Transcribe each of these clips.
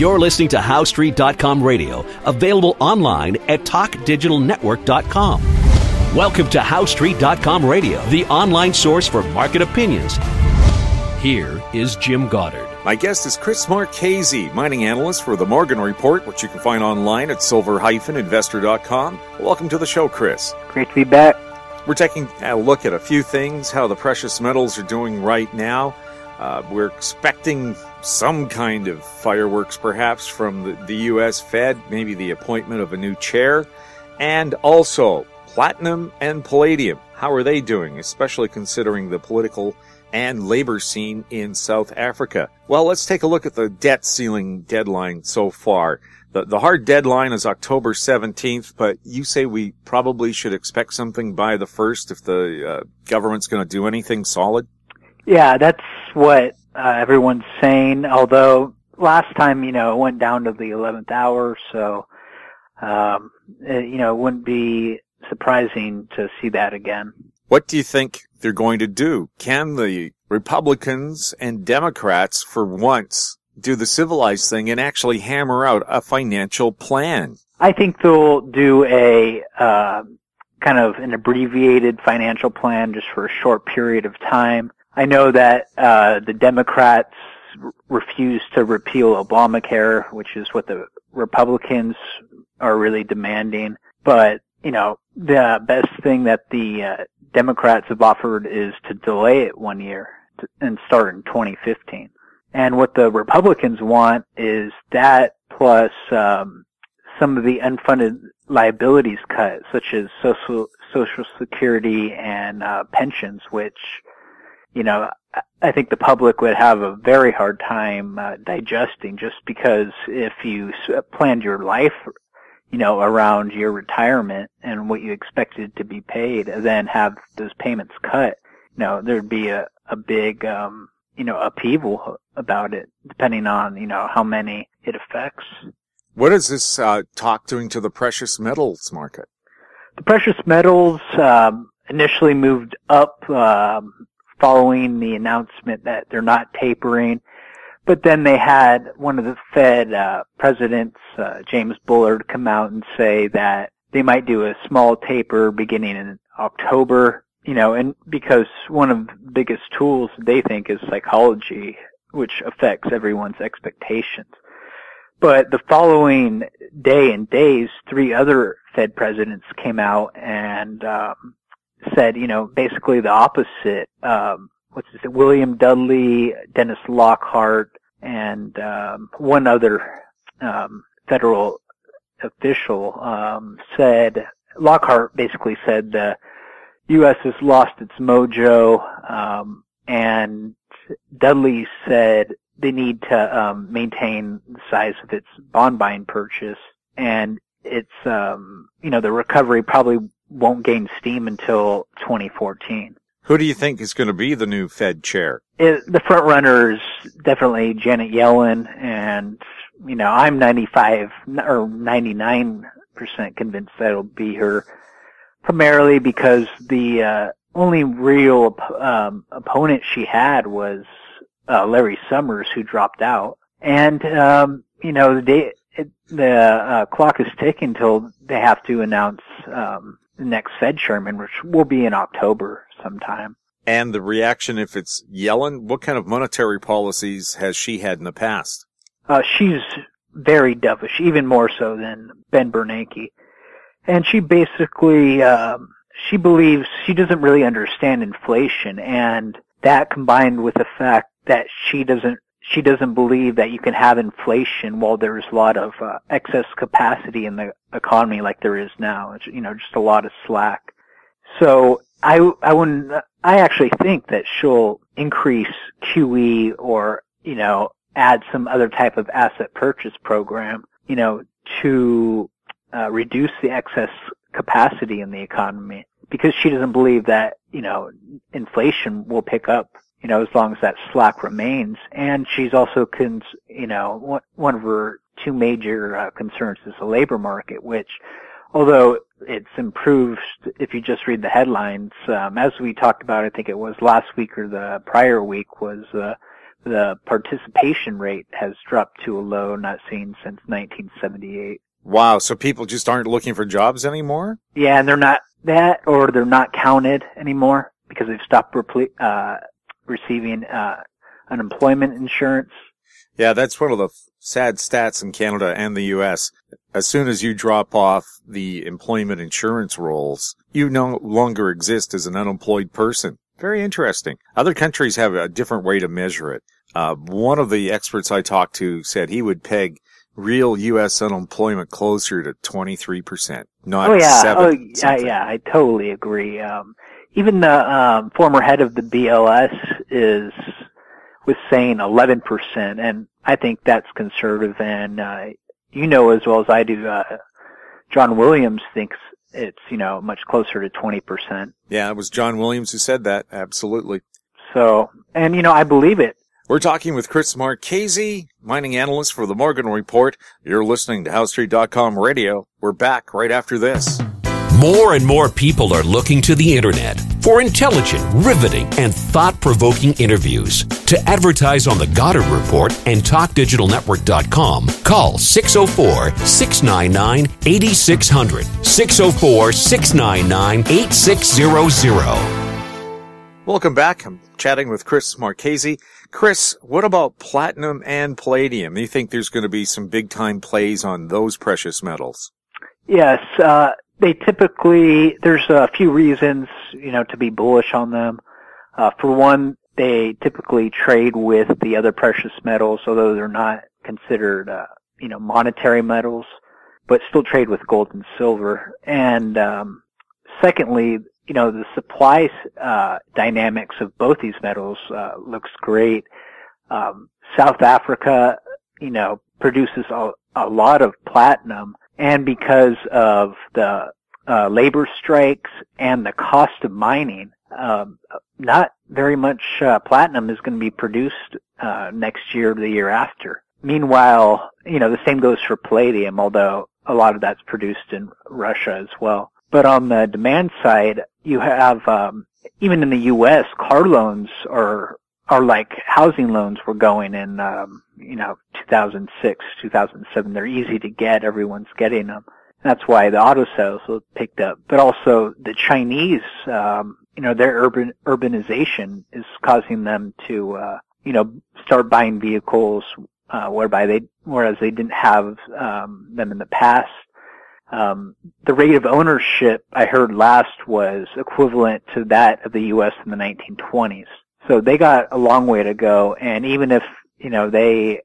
You're listening to HowStreet.com radio, available online at TalkDigitalNetwork.com. Welcome to HowStreet.com radio, the online source for market opinions. Here is Jim Goddard. My guest is Chris Marchese, mining analyst for the Morgan Report, which you can find online at silver-investor.com. Welcome to the show, Chris. Great to be back. We're taking a look at a few things, how the precious metals are doing right now. We're expecting some kind of fireworks, perhaps, from the U.S. Fed, maybe the appointment of a new chair, and also platinum and palladium. How are they doing, especially considering the political and labor scene in South Africa? Well, let's take a look at the debt ceiling deadline so far. The hard deadline is October 17th, but you say we probably should expect something by the 1st if the government's going to do anything solid? Yeah, that's what everyone's saying, although last time, it went down to the 11th hour, so, it wouldn't be surprising to see that again. What do you think they're going to do? Can the Republicans and Democrats, for once, do the civilized thing and actually hammer out a financial plan? I think they'll do a kind of an abbreviated financial plan just for a short period of time. I know that the Democrats refuse to repeal Obamacare, which is what the Republicans are really demanding. But, the best thing that the Democrats have offered is to delay it 1 year and start in 2015. And what the Republicans want is that plus some of the unfunded liabilities cut, such as Social Security and pensions, which, I think the public would have a very hard time digesting, just because if you planned your life around your retirement and what you expected to be paid, and then have those payments cut, there'd be a big, upheaval about it, depending on, how many it affects. What is this talk doing to the precious metals market? The precious metals initially moved up following the announcement that they're not tapering. But then they had one of the Fed presidents, James Bullard, come out and say that they might do a small taper beginning in October, and because one of the biggest tools they think is psychology, which affects everyone's expectations. But the following day and days, 3 other Fed presidents came out and said, basically the opposite. William Dudley, Dennis Lockhart, and one other federal official said, Lockhart basically said the U.S. has lost its mojo, and Dudley said they need to maintain the size of its bond buying purchase, and it's the recovery probably won't gain steam until 2014. Who do you think is going to be the new Fed chair? The front runner is definitely Janet Yellen, and I'm 95 or 99% convinced that it'll be her, primarily because the only real opponent she had was Larry Summers, who dropped out, and the clock is ticking till they have to announce the next Fed chairman, which will be in October sometime. And the reaction, if it's Yellen, what kind of monetary policies has she had in the past? She's very dovish, even more so than Ben Bernanke. And she basically, she believes she doesn't really understand inflation, and that combined with the fact that she doesn't believe that you can have inflation while there's a lot of excess capacity in the economy like there is now. It's, just a lot of slack. So I actually think that she'll increase QE or, add some other type of asset purchase program, to reduce the excess capacity in the economy, because she doesn't believe that, inflation will pick up, as long as that slack remains. And she's also, one of her 2 major concerns is the labor market, which, although it's improved if you just read the headlines, as we talked about, I think it was last week or the prior week, was the participation rate has dropped to a low not seen since 1978. Wow, so people just aren't looking for jobs anymore? Yeah, and they're not or they're not counted anymore because they've stopped receiving unemployment insurance. Yeah, that's one of the sad stats in Canada and the U.S. As soon as you drop off the employment insurance rolls, you no longer exist as an unemployed person. Very interesting. Other countries have a different way to measure it. One of the experts I talked to said he would peg real U.S. unemployment closer to 23%, not 7%. Yeah, I totally agree. Even the former head of the BLS was saying 11%, and I think that's conservative. And you know as well as I do, John Williams thinks it's much closer to 20%. Yeah, it was John Williams who said that. Absolutely. So, and I believe it. We're talking with Chris Marchese, mining analyst for the Morgan Report. You're listening to HowStreet.com radio. We're back right after this. More and more people are looking to the internet for intelligent, riveting, and thought-provoking interviews. To advertise on the Goddard Report and TalkDigitalNetwork.com, call 604-699-8600, 604-699-8600. Welcome back. I'm chatting with Chris Marchese. Chris, what about platinum and palladium? Do you think there's going to be some big-time plays on those precious metals? Yes, they typically, there's a few reasons, to be bullish on them. For one, they typically trade with the other precious metals, although they're not considered, monetary metals, but still trade with gold and silver. And, secondly, the supply, dynamics of both these metals, looks great. South Africa, produces a lot of platinum. And because of the labor strikes and the cost of mining, not very much platinum is going to be produced next year or the year after. Meanwhile, the same goes for palladium, although a lot of that's produced in Russia as well. But on the demand side, you have even in the U.S., car loans are like housing loans were going in 2006, 2007. They're easy to get. Everyone's getting them. That's why the auto sales picked up. But also the Chinese, their urbanization is causing them to, start buying vehicles, whereas they didn't have them in the past. The rate of ownership I heard last was equivalent to that of the U.S. in the 1920s. So they got a long way to go, and even if they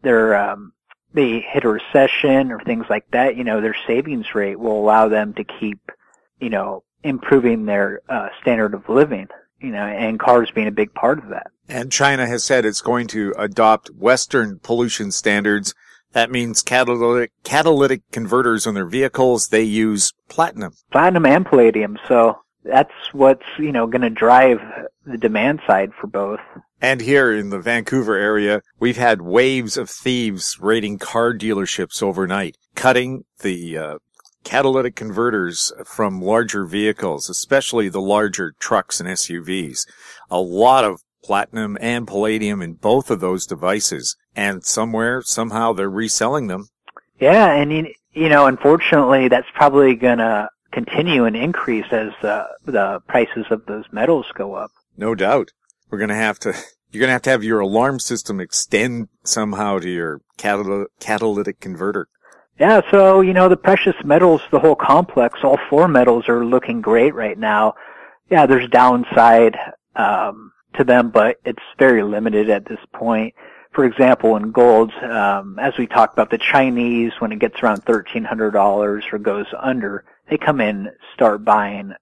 hit a recession or things like that, their savings rate will allow them to keep improving their standard of living, and cars being a big part of that. And China has said it's going to adopt Western pollution standards. That means catalytic converters on their vehicles. They use platinum and palladium. So that's what's, going to drive the demand side for both. And here in the Vancouver area, we've had waves of thieves raiding car dealerships overnight, cutting the catalytic converters from larger vehicles, especially the larger trucks and SUVs. A lot of platinum and palladium in both of those devices. And somehow they're reselling them. Yeah, and unfortunately, that's probably gonna continue and increase as the prices of those metals go up. No doubt. You're gonna have to have your alarm system extend somehow to your catalytic converter. Yeah, so, the precious metals, the whole complex, all four metals are looking great right now. Yeah, there's downside to them, but it's very limited at this point. For example, in gold, as we talked about, the Chinese, when it gets around $1,300 or goes under, they come in, start buying,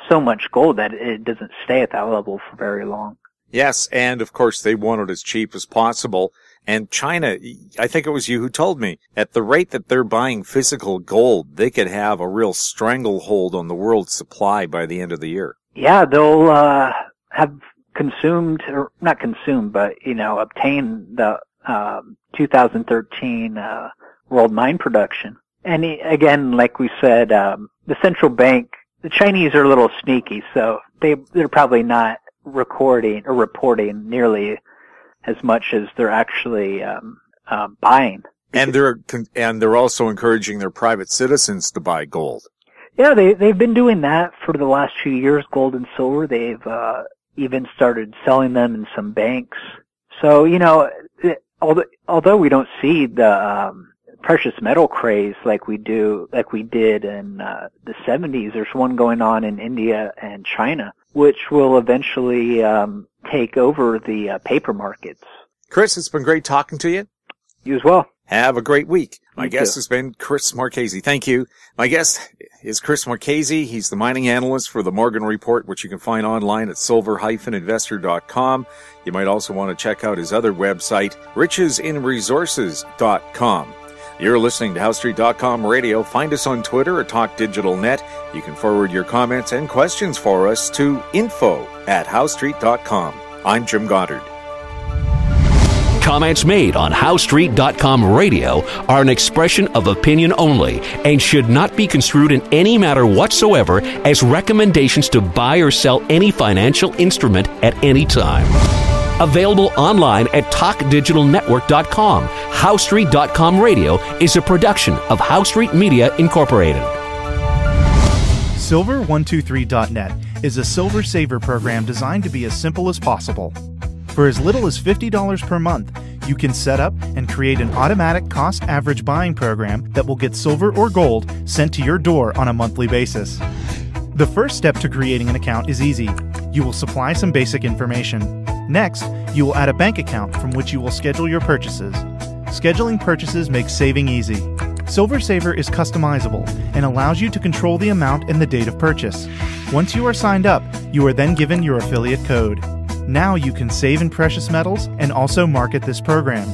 so much gold that it doesn't stay at that level for very long. Yes, and of course they want it as cheap as possible. And China, I think it was you who told me, at the rate that they're buying physical gold, they could have a real stranglehold on the world's supply by the end of the year. Yeah, they'll have consumed, or not consumed, but, obtain the 2013 world mine production. And again, like we said, the central bank, the Chinese are a little sneaky, so they're probably not reporting nearly as much as they're actually buying. And they're also encouraging their private citizens to buy gold. Yeah, they've been doing that for the last few years, gold and silver. They've even started selling them in some banks. So, you know, although we don't see the precious metal craze like we did in the 70s, there's one going on in India and China, which will eventually take over the paper markets. Chris, it's been great talking to you. You as well. Have a great week. My guest too. has been Chris Marchese. Thank you. My guest is Chris Marchese. He's the mining analyst for the Morgan Report, which you can find online at silver-investor.com. You might also want to check out his other website, richesinresources.com. You're listening to HowStreet.com radio. Find us on Twitter at TalkDigitalNet. You can forward your comments and questions for us to info@HowStreet.com. I'm Jim Goddard. Comments made on HowStreet.com radio are an expression of opinion only and should not be construed in any matter whatsoever as recommendations to buy or sell any financial instrument at any time. Available online at TalkDigitalNetwork.com. HowStreet.com radio is a production of HowStreet Media Incorporated. Silver123.net is a silver saver program designed to be as simple as possible. For as little as $50 per month, you can set up and create an automatic cost average buying program that will get silver or gold sent to your door on a monthly basis. The first step to creating an account is easy. You will supply some basic information. Next, you will add a bank account from which you will schedule your purchases. Scheduling purchases makes saving easy. Silver Saver is customizable and allows you to control the amount and the date of purchase. Once you are signed up, you are then given your affiliate code. Now you can save in precious metals and also market this program.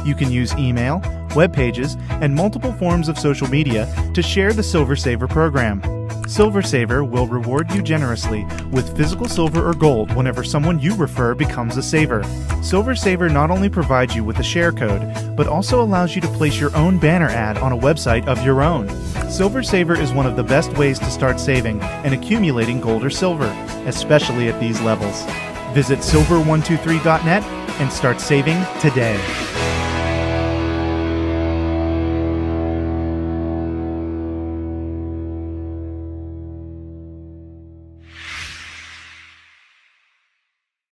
You can use email, web pages, and multiple forms of social media to share the Silver Saver program. Silver Saver will reward you generously with physical silver or gold whenever someone you refer becomes a saver. Silver Saver not only provides you with a share code, but also allows you to place your own banner ad on a website of your own. Silver Saver is one of the best ways to start saving and accumulating gold or silver, especially at these levels. Visit silver123.net and start saving today.